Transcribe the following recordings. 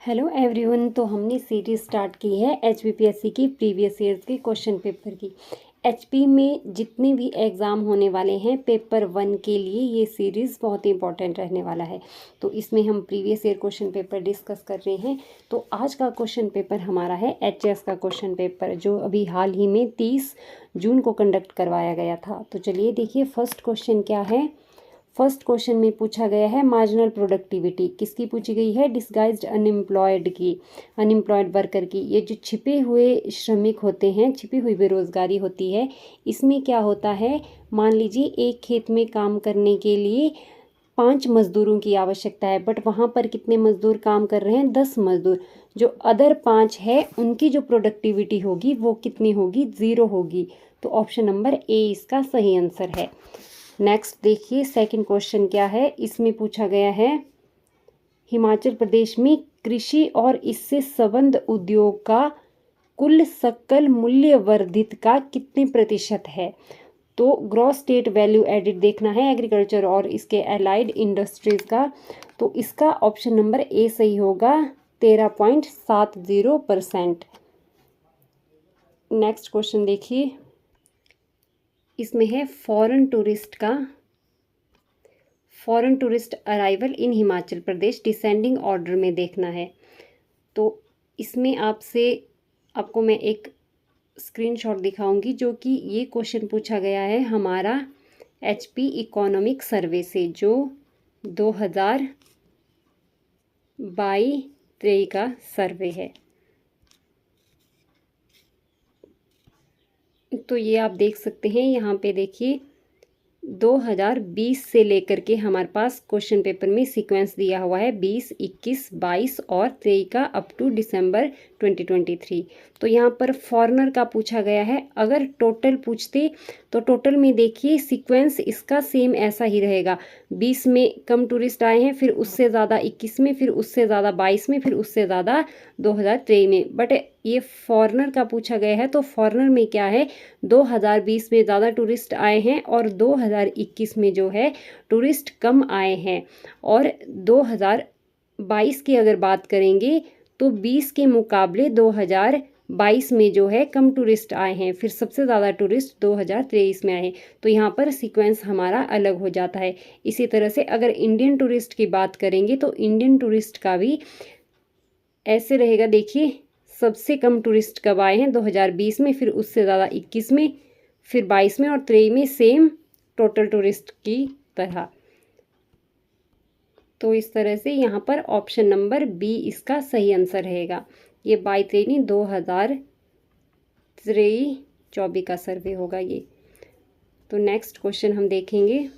Hello everyone. तो हमने series start की है एचपीपीएससी की प्रीवियस ईयर्स के क्वेश्चन पेपर की। एचपी में जितने भी एग्ज़ाम होने वाले हैं पेपर 1 के लिए ये सीरीज़ बहुत ही इंपॉर्टेंट रहने वाला है। तो इसमें हम previous year question paper discuss कर रहे हैं। तो आज का क्वेश्चन पेपर हमारा है एचएस का क्वेश्चन पेपर, जो अभी हाल ही में 30 जून को कंडक्ट करवाया गया था। तो चलिए देखिए फर्स्ट क्वेश्चन क्या है। फर्स्ट क्वेश्चन में पूछा गया है मार्जिनल प्रोडक्टिविटी किसकी पूछी गई है, डिस्गाइज्ड अनएम्प्लॉयड की, अनएम्प्लॉयड वर्कर की। ये जो छिपे हुए श्रमिक होते हैं, छिपी हुई बेरोजगारी होती है, इसमें क्या होता है, मान लीजिए एक खेत में काम करने के लिए 5 मजदूरों की आवश्यकता है, बट वहाँ पर कितने मजदूर काम कर रहे हैं, 10 मजदूर। जो अदर 5 है उनकी जो प्रोडक्टिविटी होगी वो कितनी होगी, 0 होगी। तो ऑप्शन नंबर ए इसका सही आंसर है। नेक्स्ट देखिए सेकंड क्वेश्चन क्या है। इसमें पूछा गया है हिमाचल प्रदेश में कृषि और इससे संबद्ध उद्योग का कुल सकल मूल्य वर्धित का कितने प्रतिशत है। तो ग्रॉस स्टेट वैल्यू एडिड देखना है एग्रीकल्चर और इसके एलाइड इंडस्ट्रीज का। तो इसका ऑप्शन नंबर ए सही होगा, 13.70%। नेक्स्ट क्वेश्चन देखिए, इसमें है फॉरेन टूरिस्ट अराइवल इन हिमाचल प्रदेश डिसेंडिंग ऑर्डर में देखना है। तो इसमें आपको मैं एक स्क्रीनशॉट दिखाऊंगी, जो कि ये क्वेश्चन पूछा गया है हमारा एचपी इकोनॉमिक सर्वे से, जो 2022-23 का सर्वे है। तो ये आप देख सकते हैं, यहाँ पे देखिए 2020 से लेकर के हमारे पास क्वेश्चन पेपर में सीक्वेंस दिया हुआ है, 20, 21, 22 और 23 का अप टू दिसंबर 2023। तो यहाँ पर फॉरेनर का पूछा गया है। अगर टोटल पूछते तो टोटल में देखिए सीक्वेंस इसका सेम ऐसा ही रहेगा, 20 में कम टूरिस्ट आए हैं, फिर उससे ज़्यादा 21 में, फिर उससे ज़्यादा 22 में, फिर उससे ज़्यादा 2023 में। बट ये फॉरेनर का पूछा गया है, तो फॉरेनर में क्या है, 2020 में ज़्यादा टूरिस्ट आए हैं और 2021 में जो है टूरिस्ट कम आए हैं। और 2022 की अगर बात करेंगे तो 20 के मुकाबले 2022 में जो है कम टूरिस्ट आए हैं, फिर सबसे ज़्यादा टूरिस्ट 2023 में आए हैं। तो यहाँ पर सीक्वेंस हमारा अलग हो जाता है। इसी तरह से अगर इंडियन टूरिस्ट की बात करेंगे तो इंडियन टूरिस्ट का भी ऐसे रहेगा। देखिए सबसे कम टूरिस्ट कब आए हैं, 2020 में, फिर उससे ज़्यादा 21 में, फिर 22 में और 23 में सेम टोटल टूरिस्ट की तरह। तो इस तरह से यहाँ पर ऑप्शन नंबर बी इसका सही आंसर रहेगा। ये 22-23 नहीं, 2023-24 का सर्वे होगा ये। तो नेक्स्ट क्वेश्चन हम देखेंगे।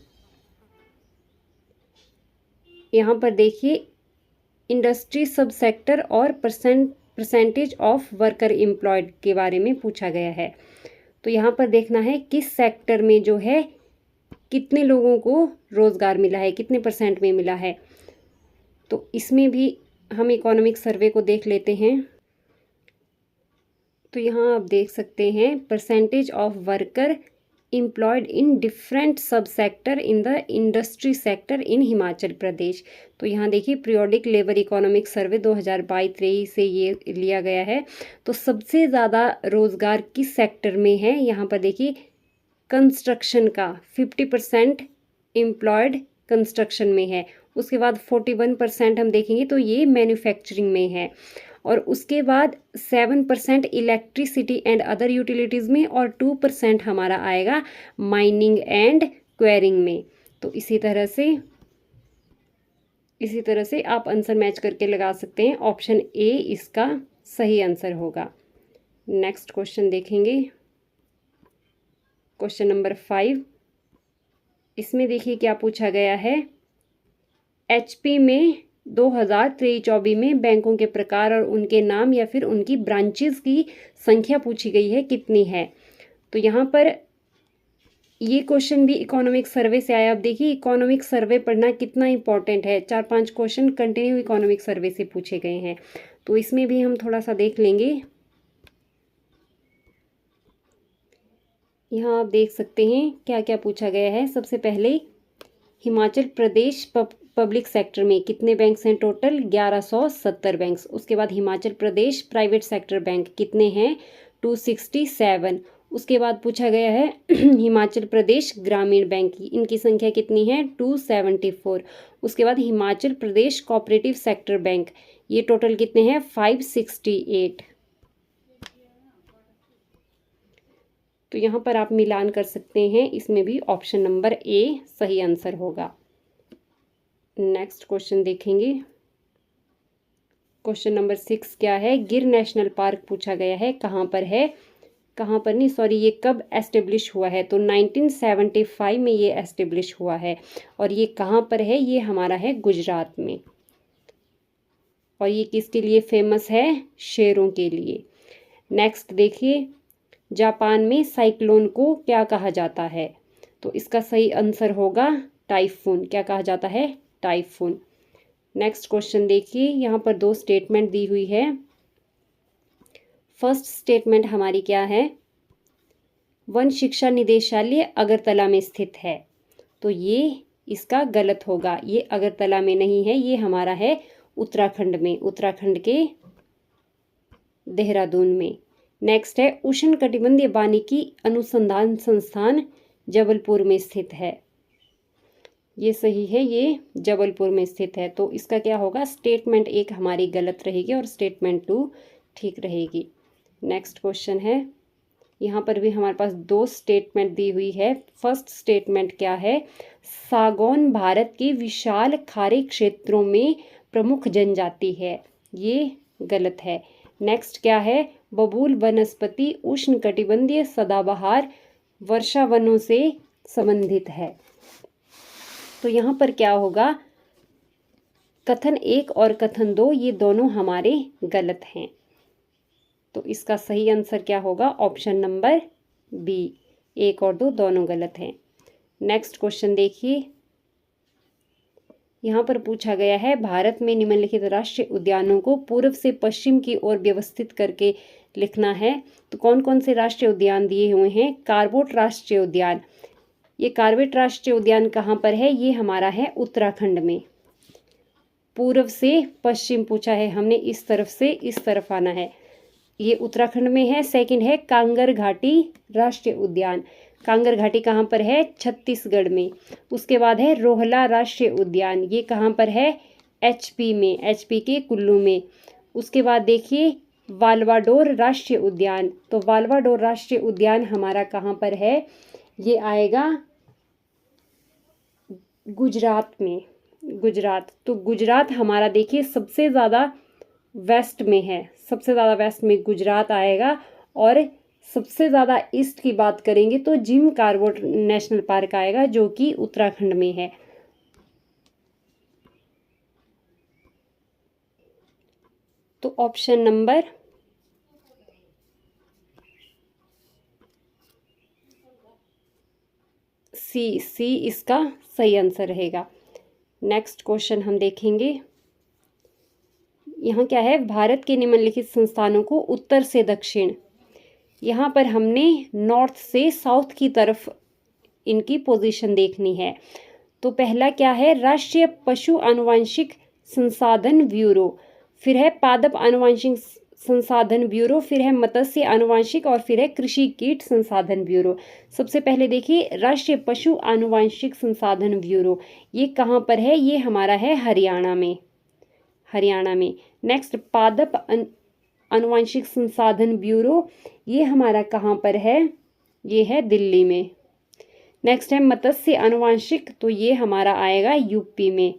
यहाँ पर देखिए इंडस्ट्री सब सेक्टर और परसेंटेज ऑफ वर्कर एम्प्लॉयड के बारे में पूछा गया है। तो यहाँ पर देखना है किस सेक्टर में जो है कितने लोगों को रोज़गार मिला है, कितने परसेंट में मिला है। तो इसमें भी हम इकोनॉमिक सर्वे को देख लेते हैं। तो यहाँ आप देख सकते हैं percentage of worker employed in different sub sector in the industry sector in Himachal Pradesh. तो यहाँ देखिए पीरियोडिक लेबर इकोनॉमिक सर्वे 2022-23 से ये लिया गया है। तो सबसे ज़्यादा रोज़गार किस सेक्टर में है, यहाँ पर देखिए कंस्ट्रक्शन का 50% एम्प्लॉयड कंस्ट्रक्शन में है। उसके बाद 41% हम देखेंगे तो ये मैन्युफैक्चरिंग में है। और उसके बाद 7% इलेक्ट्रिसिटी एंड अदर यूटिलिटीज़ में, और 2% हमारा आएगा माइनिंग एंड क्वेरिंग में। तो इसी तरह से आप आंसर मैच करके लगा सकते हैं। ऑप्शन ए इसका सही आंसर होगा। नेक्स्ट क्वेश्चन देखेंगे, क्वेश्चन नंबर 5। इसमें देखिए क्या पूछा गया है, एचपी में 2023-24 में बैंकों के प्रकार और उनके नाम या फिर उनकी ब्रांचेस की संख्या पूछी गई है, कितनी है। तो यहाँ पर ये क्वेश्चन भी इकोनॉमिक सर्वे से आया। अब देखिए इकोनॉमिक सर्वे पढ़ना कितना इंपॉर्टेंट है, 4-5 क्वेश्चन कंटिन्यू इकोनॉमिक सर्वे से पूछे गए हैं। तो इसमें भी हम थोड़ा सा देख लेंगे। यहाँ आप देख सकते हैं क्या क्या पूछा गया है। सबसे पहले हिमाचल प्रदेश पब्लिक सेक्टर में कितने बैंक्स हैं टोटल? 1170 बैंक्स। उसके बाद Himachal Pradesh private sector bank कितने हैं? 267। उसके बाद पूछा गया है हिमाचल प्रदेश ग्रामीण बैंक की, इनकी संख्या कितनी है? 274। उसके बाद Himachal Pradesh cooperative sector bank, ये टोटल कितने हैं? 568। तो यहाँ पर आप मिलान कर सकते हैं, इसमें भी ऑप्शन नंबर ए सही आंसर होगा। नेक्स्ट क्वेश्चन देखेंगे। क्वेश्चन नंबर 6 क्या है? गिर नेशनल पार्क पूछा गया है, कहाँ पर है? कहाँ पर नहीं, सॉरी, ये कब एस्टेब्लिश हुआ है? तो 1975 में ये एस्टेब्लिश हुआ है। और ये कहाँ पर है? ये हमारा है गुजरात में। और ये किसके लिए फेमस है? शेरों के लिए। नेक्स्ट देखिए, जापान में साइक्लोन को क्या कहा जाता है? तो इसका सही आंसर होगा टाइफून। क्या कहा जाता है? टाइफून। नेक्स्ट क्वेश्चन देखिए, यहाँ पर 2 स्टेटमेंट दी हुई है। फर्स्ट स्टेटमेंट हमारी क्या है? वन शिक्षा निदेशालय अगरतला में स्थित है। तो ये इसका गलत होगा, ये अगरतला में नहीं है, ये हमारा है उत्तराखंड में, उत्तराखंड के देहरादून में। नेक्स्ट है उष्ण कटिबंधीय वानिकी अनुसंधान संस्थान जबलपुर में स्थित है। ये सही है, ये जबलपुर में स्थित है। तो इसका क्या होगा? स्टेटमेंट 1 हमारी गलत रहेगी और स्टेटमेंट 2 ठीक रहेगी। नेक्स्ट क्वेश्चन है, यहाँ पर भी हमारे पास 2 स्टेटमेंट दी हुई है। फर्स्ट स्टेटमेंट क्या है? सागौन भारत के विशाल खाड़ी क्षेत्रों में प्रमुख जनजाति है, ये गलत है। नेक्स्ट क्या है? बबूल वनस्पति उष्ण कटिबंधीय सदाबहार वर्षा वनों से संबंधित है। तो यहाँ पर क्या होगा? कथन 1 और कथन 2 ये दोनों हमारे गलत हैं। तो इसका सही आंसर क्या होगा? Option number B. 1 और 2 दोनों गलत हैं। नेक्स्ट क्वेश्चन देखिए, यहाँ पर पूछा गया है भारत में निम्नलिखित राष्ट्रीय उद्यानों को पूर्व से पश्चिम की ओर व्यवस्थित करके लिखना है। तो कौन कौन से राष्ट्रीय उद्यान दिए हुए हैं? कार्बेट राष्ट्रीय उद्यान, ये कार्बेट राष्ट्रीय उद्यान कहाँ पर है? ये हमारा है उत्तराखंड में। पूर्व से पश्चिम पूछा है हमने, इस तरफ से इस तरफ आना है, ये उत्तराखंड में है। सेकंड है कांगर घाटी राष्ट्रीय उद्यान, कांगर घाटी कहाँ पर है? छत्तीसगढ़ में। उसके बाद है रोहला राष्ट्रीय उद्यान, ये कहाँ पर है? एचपी में, एचपी के कुल्लू में। उसके बाद देखिए वाल्वाडोर राष्ट्रीय उद्यान, तो वाल्वाडोर राष्ट्रीय उद्यान हमारा कहाँ पर है? ये आएगा गुजरात में, गुजरात। तो गुजरात हमारा देखिए सबसे ज़्यादा वेस्ट में है, सबसे ज़्यादा वेस्ट में गुजरात आएगा। और सबसे ज़्यादा ईस्ट की बात करेंगे तो जिम कार्बेट नेशनल पार्क आएगा, जो कि उत्तराखंड में है। तो ऑप्शन नंबर सी इसका सही आंसर रहेगा। नेक्स्ट क्वेश्चन हम देखेंगे, यहाँ क्या है? भारत के निम्नलिखित संस्थानों को उत्तर से दक्षिण, यहाँ पर हमने नॉर्थ से साउथ की तरफ इनकी पोजीशन देखनी है। तो पहला क्या है? राष्ट्रीय पशु आनुवंशिक संसाधन ब्यूरो, फिर है पादप आनुवंशिक संसाधन ब्यूरो, फिर है मत्स्य आनुवंशिक और फिर है कृषि कीट संसाधन ब्यूरो। सबसे पहले देखिए राष्ट्रीय पशु आनुवंशिक संसाधन ब्यूरो, ये कहाँ पर है? ये हमारा है हरियाणा में, हरियाणा में। नेक्स्ट पादप आनुवंशिक संसाधन ब्यूरो, ये हमारा कहाँ पर है? ये है दिल्ली में। नेक्स्ट है मत्स्य आनुवंशिक, तो ये हमारा आएगा यूपी में।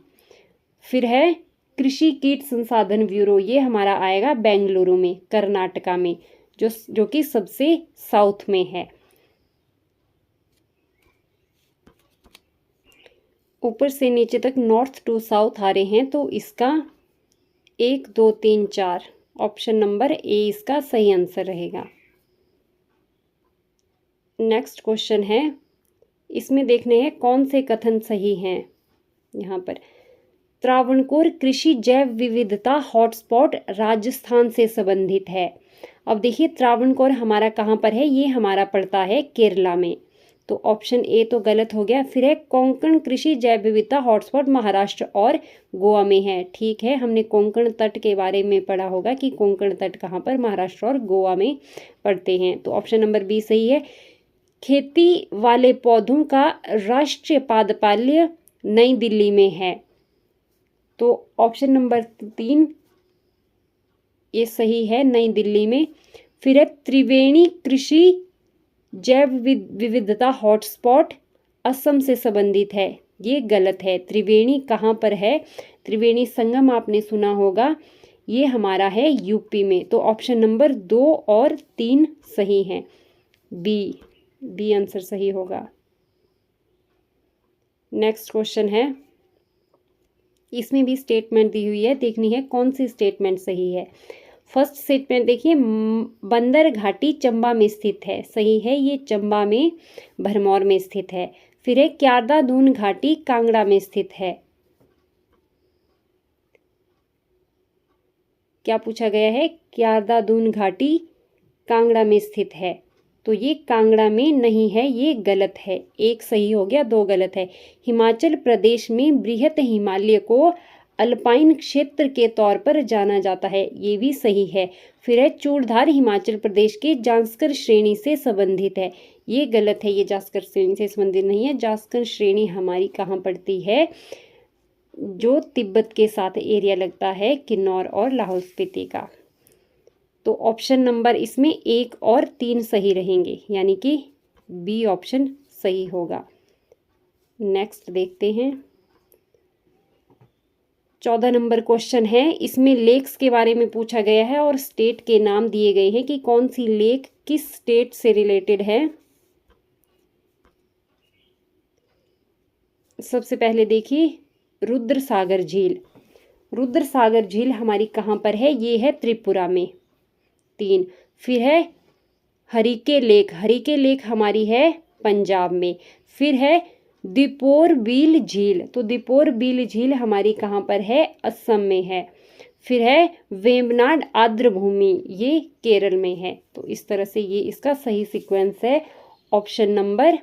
फिर है कृषि कीट संसाधन ब्यूरो, ये हमारा आएगा बेंगलुरु में, कर्नाटका में, जो कि सबसे साउथ में है। ऊपर से नीचे तक नॉर्थ टू साउथ आ रहे हैं, तो इसका 1 2 3 4 ऑप्शन नंबर ए इसका सही आंसर रहेगा। नेक्स्ट क्वेश्चन है, इसमें देखने हैं कौन से कथन सही हैं। यहाँ पर त्रावणकोर कृषि जैव विविधता हॉटस्पॉट राजस्थान से संबंधित है। अब देखिए त्रावणकोर हमारा कहाँ पर है? ये हमारा पड़ता है केरला में। तो ऑप्शन ए तो गलत हो गया। फिर है कोंकण कृषि जैव विविधता हॉटस्पॉट महाराष्ट्र और गोवा में है। ठीक है, हमने कोंकण तट के बारे में पढ़ा होगा कि कोंकण तट कहाँ पर महाराष्ट्र और गोवा में पड़ते हैं। तो ऑप्शन नंबर बी सही है। खेती वाले पौधों का राष्ट्रीय पादपाल्य नई दिल्ली में है। तो ऑप्शन नंबर 3 ये सही है, नई दिल्ली में। फिर है त्रिवेणी कृषि जैव विविधता हॉटस्पॉट असम से संबंधित है। ये गलत है। त्रिवेणी कहाँ पर है? त्रिवेणी संगम आपने सुना होगा, ये हमारा है यूपी में। तो ऑप्शन नंबर 2 और 3 सही हैं। बी आंसर सही होगा। नेक्स्ट क्वेश्चन है, इसमें भी स्टेटमेंट दी हुई है, देखनी है कौन सी स्टेटमेंट सही है। फर्स्ट स्टेटमेंट देखिए, बंदर घाटी चंबा में स्थित है। सही है, ये चंबा में भरमौर में स्थित है। फिर है क्यारदा दून घाटी कांगड़ा में स्थित है। क्या पूछा गया है? क्यारदा दून घाटी कांगड़ा में स्थित है। तो ये कांगड़ा में नहीं है, ये गलत है। एक सही हो गया, 2 गलत है। हिमाचल प्रदेश में बृहत हिमालय को अल्पाइन क्षेत्र के तौर पर जाना जाता है। ये भी सही है। फिर है चूड़धार हिमाचल प्रदेश के जास्कर श्रेणी से संबंधित है। ये गलत है, ये जास्कर श्रेणी से संबंधित नहीं है। जास्कर श्रेणी हमारी कहाँ पड़ती है? जो तिब्बत के साथ एरिया लगता है, किन्नौर और लाहौल स्पीति का। तो ऑप्शन नंबर इसमें 1 और 3 सही रहेंगे, यानी कि बी ऑप्शन सही होगा। नेक्स्ट देखते हैं, 14 नंबर क्वेश्चन है। इसमें लेक्स के बारे में पूछा गया है और स्टेट के नाम दिए गए हैं कि कौन सी लेक किस स्टेट से रिलेटेड है। सबसे पहले देखिए, रुद्र सागर झील। रुद्र सागर झील हमारी कहाँ पर है? ये है त्रिपुरा में। 3। फिर है हरिके लेक। हरिके लेक हमारी है पंजाब में। फिर है दीपोर बील झील। तो दीपोर बील झील हमारी कहाँ पर है? असम में है। फिर है वेम्बनाड आर्द्र भूमि, ये केरल में है। तो इस तरह से ये इसका सही सीक्वेंस है ऑप्शन नंबर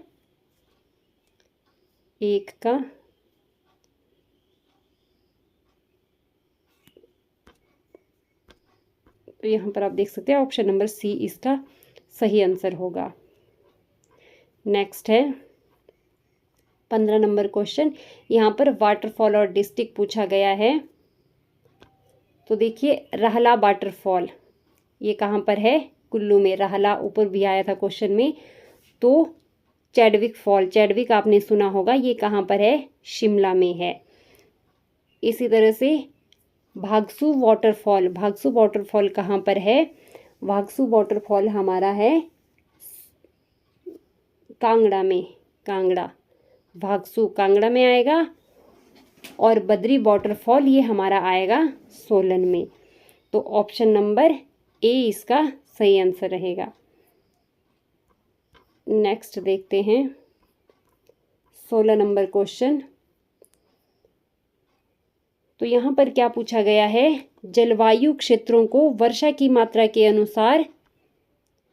1 का। तो यहाँ पर आप देख सकते हैं ऑप्शन नंबर सी इसका सही आंसर होगा। नेक्स्ट है 15 नंबर क्वेश्चन। यहाँ पर वाटरफॉल और डिस्ट्रिक्ट पूछा गया है। तो देखिए, रहला वाटरफॉल ये कहाँ पर है? कुल्लू में। रहला ऊपर भी आया था क्वेश्चन में। तो चैडविक फॉल, चैडविक आपने सुना होगा, ये कहाँ पर है? शिमला में है। इसी तरह से भागसू वाटरफॉल, भागसू वाटरफॉल कहाँ पर है? भागसू वाटरफॉल हमारा है कांगड़ा में। कांगड़ा, भागसू कांगड़ा में आएगा। और बद्री वाटरफॉल ये हमारा आएगा सोलन में। तो ऑप्शन नंबर ए इसका सही आंसर रहेगा। नेक्स्ट देखते हैं 16 नंबर क्वेश्चन। तो यहाँ पर क्या पूछा गया है? जलवायु क्षेत्रों को वर्षा की मात्रा के अनुसार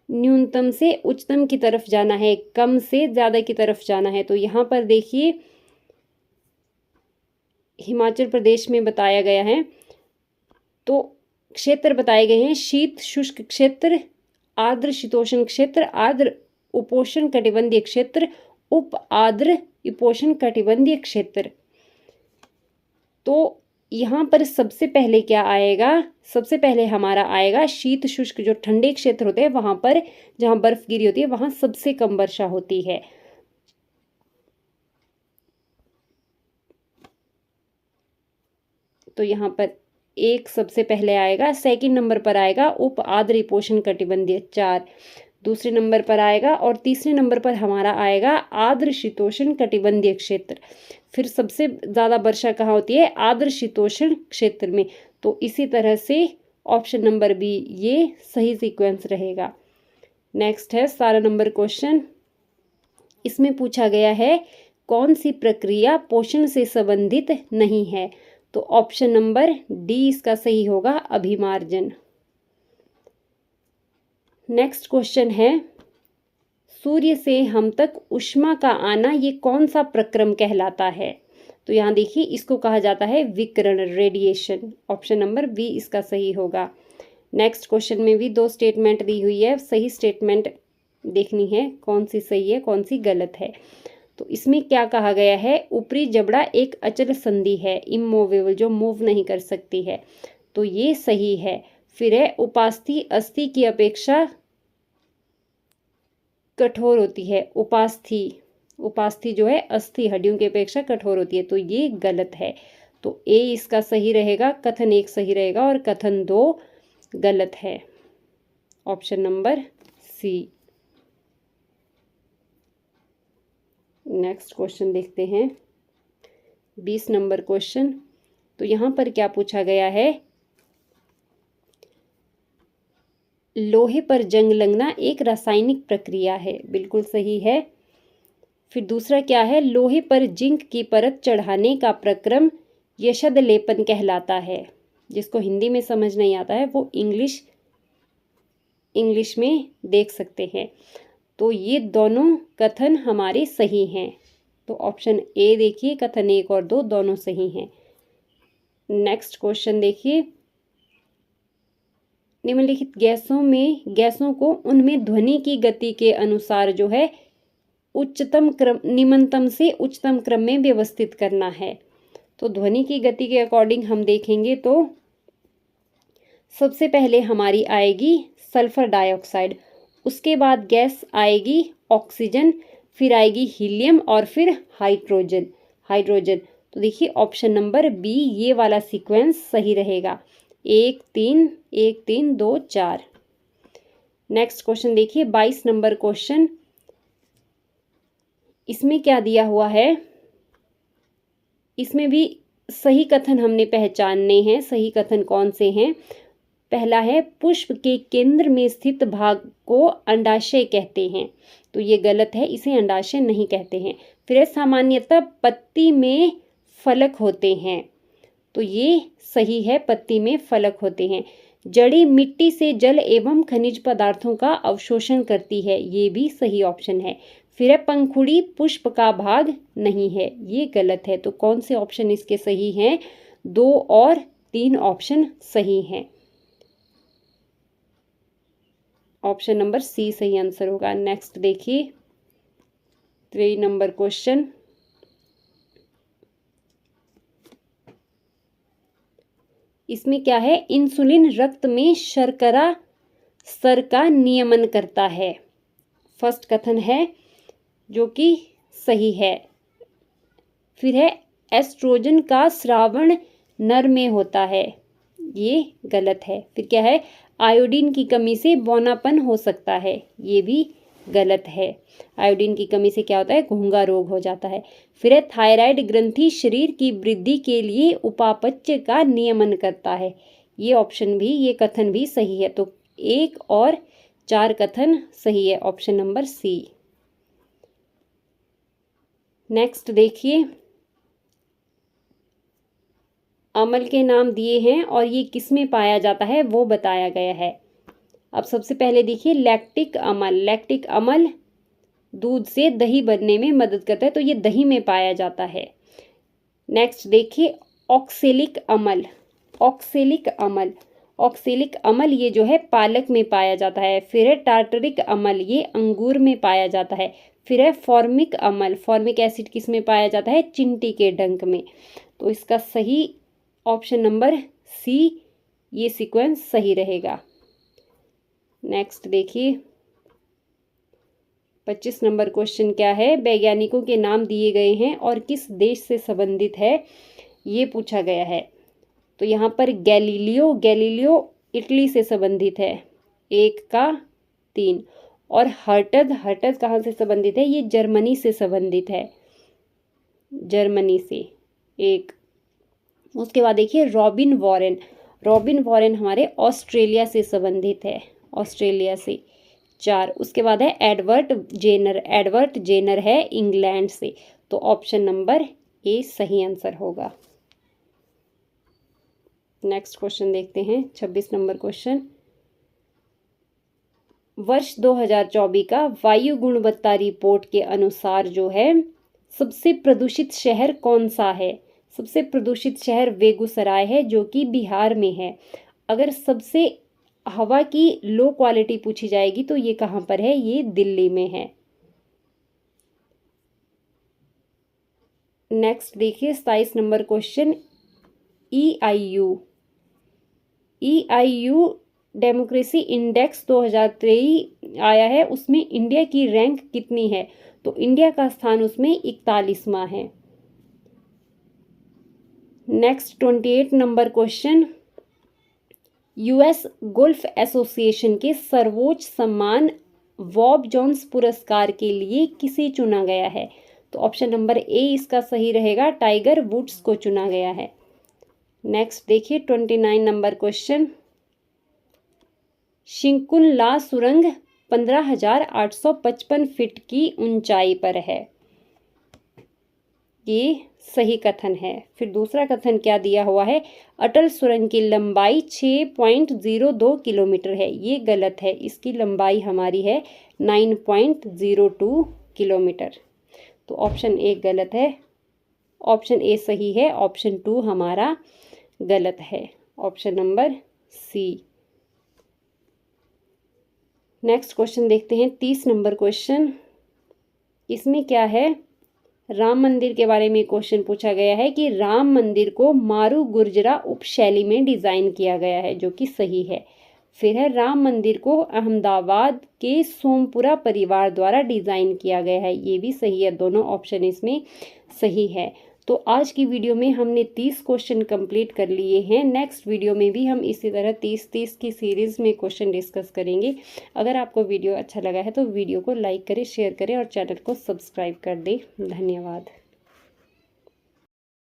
न्यूनतम से उच्चतम की तरफ जाना है, कम से ज़्यादा की तरफ जाना है। तो यहाँ पर देखिए, हिमाचल प्रदेश में बताया गया है। तो क्षेत्र बताए गए हैं, शीत शुष्क क्षेत्र, आर्द्र शीतोष्ण क्षेत्र, आर्द्र उपोष्ण कटिबंधीय क्षेत्र, उप आर्द्र उपोष्ण कटिबंधीय क्षेत्र। तो यहाँ पर सबसे पहले क्या आएगा? सबसे पहले हमारा आएगा शीत शुष्क, जो ठंडे क्षेत्र होते हैं वहां पर जहां बर्फ गिरी होती है वहां सबसे कम वर्षा होती है। तो यहाँ पर 1 सबसे पहले आएगा। सेकंड नंबर पर आएगा उप आर्द्र उपोष्ण कटिबंधीय 4, दूसरे नंबर पर आएगा। और तीसरे नंबर पर हमारा आएगा आर्द्र शीतोष्ण कटिबंधीय क्षेत्र। फिर सबसे ज़्यादा वर्षा कहाँ होती है? आर्द्र शीतोष्ण क्षेत्र में। तो इसी तरह से ऑप्शन नंबर बी ये सही सीक्वेंस रहेगा। नेक्स्ट है 17 नंबर क्वेश्चन। इसमें पूछा गया है कौन सी प्रक्रिया पोषण से संबंधित नहीं है? तो ऑप्शन नंबर डी इसका सही होगा, अभिमार्जन। नेक्स्ट क्वेश्चन है सूर्य से हम तक ऊष्मा का आना ये कौन सा प्रक्रम कहलाता है? तो यहाँ देखिए इसको कहा जाता है विकिरण, रेडिएशन। ऑप्शन नंबर बी इसका सही होगा। नेक्स्ट क्वेश्चन में भी 2 स्टेटमेंट दी हुई है, सही स्टेटमेंट देखनी है कौन सी सही है कौन सी गलत है। तो इसमें क्या कहा गया है, ऊपरी जबड़ा एक अचल संधि है, इमूवेबल, जो मूव नहीं कर सकती है, तो ये सही है। फिर है उपास्थि अस्थि की अपेक्षा कठोर होती है, उपास्थि जो है अस्थि हड्डियों की अपेक्षा कठोर होती है, तो ये गलत है। तो ए इसका सही रहेगा, कथन 1 सही रहेगा और कथन 2 गलत है। Option number C. Next question देखते हैं 20 नंबर क्वेश्चन। तो यहाँ पर क्या पूछा गया है, लोहे पर जंग लगना एक रासायनिक प्रक्रिया है, बिल्कुल सही है। फिर दूसरा क्या है, लोहे पर जिंक की परत चढ़ाने का प्रक्रम यशद लेपन कहलाता है। जिसको हिंदी में समझ नहीं आता है वो इंग्लिश में देख सकते हैं। तो ये दोनों कथन हमारे सही हैं। तो ऑप्शन ए देखिए, कथन 1 और 2 दोनों सही हैं। नेक्स्ट क्वेश्चन देखिए, निम्नलिखित गैसों को उनमें ध्वनि की गति के अनुसार जो है उच्चतम क्रम, निम्नतम से उच्चतम क्रम में व्यवस्थित करना है। तो ध्वनि की गति के अकॉर्डिंग हम देखेंगे तो सबसे पहले हमारी आएगी सल्फर डाइऑक्साइड, उसके बाद गैस आएगी ऑक्सीजन, फिर आएगी हीलियम और फिर हाइड्रोजन। तो देखिए ऑप्शन नंबर बी ये वाला सीक्वेंस सही रहेगा, 1 3 1 3 2 4। नेक्स्ट क्वेश्चन देखिए 22 नंबर क्वेश्चन। इसमें क्या दिया हुआ है, इसमें भी सही कथन हमने पहचानने हैं। सही कथन कौन से हैं, पहला है पुष्प के केंद्र में स्थित भाग को अंडाशय कहते हैं, तो ये गलत है, इसे अंडाशय नहीं कहते हैं। फिर सामान्यतः पत्ती में फलक होते हैं, तो ये सही है, पत्ती में फलक होते हैं। जड़ी मिट्टी से जल एवं खनिज पदार्थों का अवशोषण करती है, ये भी सही ऑप्शन है। फिर है पंखुड़ी पुष्प का भाग नहीं है, ये गलत है। तो कौन से ऑप्शन इसके सही हैं, 2 और 3 ऑप्शन सही हैं। ऑप्शन नंबर सी सही आंसर होगा। नेक्स्ट देखिए 3 नंबर क्वेश्चन। इसमें क्या है, इंसुलिन रक्त में शर्करा स्तर का नियमन करता है। फर्स्ट कथन है जो कि सही है। फिर है एस्ट्रोजन का स्रावण नर में होता है, ये गलत है। फिर क्या है, आयोडीन की कमी से बौनापन हो सकता है, ये भी गलत है। आयोडीन की कमी से क्या होता है, घोंघा रोग हो जाता है। फिर है थायराइड ग्रंथि शरीर की वृद्धि के लिए उपापचय का नियमन करता है, ये ऑप्शन भी, ये कथन भी सही है। तो 1 और 4 कथन सही है, ऑप्शन नंबर सी। नेक्स्ट देखिए, अम्ल के नाम दिए हैं और ये किस में पाया जाता है वो बताया गया है। अब सबसे पहले देखिए लैक्टिक अम्ल दूध से दही बनने में मदद करता है, तो ये दही में पाया जाता है। नेक्स्ट देखिए ऑक्सेलिक अम्ल ये जो है पालक में पाया जाता है। फिर है टार्टरिक अम्ल, ये अंगूर में पाया जाता है। फिर है फॉर्मिक एसिड किस में पाया जाता है, चिंटी के डंक में। तो इसका सही ऑप्शन नंबर सी, ये सीक्वेंस सही रहेगा। नेक्स्ट देखिए 25 नंबर क्वेश्चन क्या है, वैज्ञानिकों के नाम दिए गए हैं और किस देश से संबंधित है ये पूछा गया है। तो यहाँ पर गैलीलियो इटली से संबंधित है, 1 का 3। और हर्टज कहाँ से संबंधित है, ये जर्मनी से संबंधित है, जर्मनी से 1। उसके बाद देखिए रॉबिन वॉरेन हमारे ऑस्ट्रेलिया से संबंधित है, ऑस्ट्रेलिया से 4। उसके बाद है एडवर्ड जेनर है इंग्लैंड से। तो ऑप्शन नंबर ए सही आंसर होगा। नेक्स्ट क्वेश्चन देखते हैं 26 नंबर क्वेश्चन। वर्ष 2024 का वायु गुणवत्ता रिपोर्ट के अनुसार जो है सबसे प्रदूषित शहर कौन सा है? सबसे प्रदूषित शहर बेगूसराय है जो कि बिहार में है। अगर सबसे हवा की लो क्वालिटी पूछी जाएगी तो ये कहाँ पर है? ये दिल्ली में है। नेक्स्ट देखिए 27 number question, EIU democracy index 2023 आया है, उसमें इंडिया की रैंक कितनी है? तो इंडिया का स्थान उसमें 41वां है। Next 28 number question, US golf association के सर्वोच्च सम्मान बॉब जोन्स पुरस्कार के लिए किसे चुना गया है? तो ऑप्शन नंबर ए इसका सही रहेगा, टाइगर वुड्स को चुना गया है। नेक्स्ट देखिए 29 नंबर क्वेश्चन, शिंकुन ला सुरंग 15,855 फीट की ऊंचाई पर है, ये सही कथन है। फिर दूसरा कथन क्या दिया हुआ है? अटल सुरंग की लंबाई 6.02 किलोमीटर है, ये गलत है। इसकी लंबाई हमारी है 9.02 किलोमीटर। तो ऑप्शन ए गलत है, ऑप्शन ए सही है, ऑप्शन 2 हमारा गलत है, option number C. Next question देखते हैं 30 नंबर क्वेश्चन, इसमें क्या है? राम मंदिर के बारे में क्वेश्चन पूछा गया है कि राम मंदिर को मारू गुर्जरा उपशैली में डिज़ाइन किया गया है, जो कि सही है। फिर है राम मंदिर को अहमदाबाद के सोमपुरा परिवार द्वारा डिज़ाइन किया गया है, ये भी सही है। दोनों ऑप्शन इसमें सही है। तो आज की वीडियो में हमने 30 क्वेश्चन कंप्लीट कर लिए हैं। नेक्स्ट वीडियो में भी हम इसी तरह 30 की सीरीज़ में क्वेश्चन डिस्कस करेंगे। अगर आपको वीडियो अच्छा लगा है तो वीडियो को लाइक करें, शेयर करें और चैनल को सब्सक्राइब कर दें। धन्यवाद।